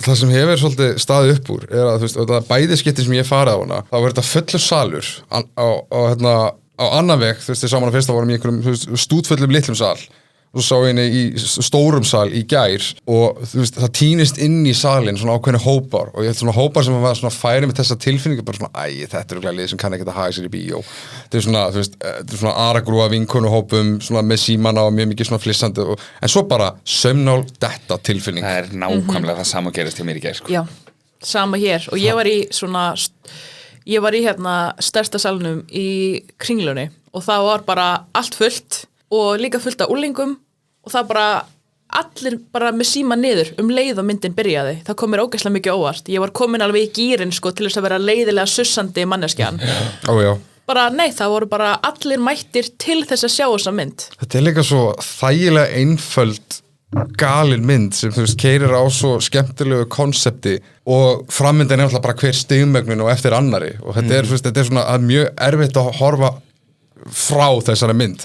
það sem hefur svolítið staðið upp úr að þú veist, það bæði skipti sem ég farið á hana þá var þetta fullur salur á annan veg, þú veist, saman á fyrsta vorum í einhverjum stútfullum litlum sal og svo sá ég í stórum sal í gær og þú veist, það týnist inn í salin svona ákveðni hópar og ég held svona hópar sem var svona færi með þessa tilfinningu bara svona, þetta glæðið sem kann ekki að haga sér í bíó þetta svona, þú veist, þetta svona aragrúa vinkonuhópum, svona með símana og mjög mikið svona flissandi en svo bara sömnál detta tilfinning. Það nákvæmlega það sama gerist hjá mér í gær, sko. Já, sama hér og ég var í hérna stærsta salnum í Kringlunni og það var bara allt fullt og líka fullt af úlingum og það bara allir bara með síma niður leið og myndin byrjaði. Það kom mér ógeðslega mikið óvart. Ég var komin alveg í gírinn sko til þess að vera leiðilega sussandi manneskjan. Já. Bara nei, það voru bara allir mættir til þess að sjá þessa mynd. Þetta líka svo þægilega einföld galin mynd sem þú veist keyrir á svo skemmtilegu konsepti og frammyndin alltaf bara hver stigmögnun og eftir annari og þetta er svona mjög erfitt að horfa frá þessari mynd.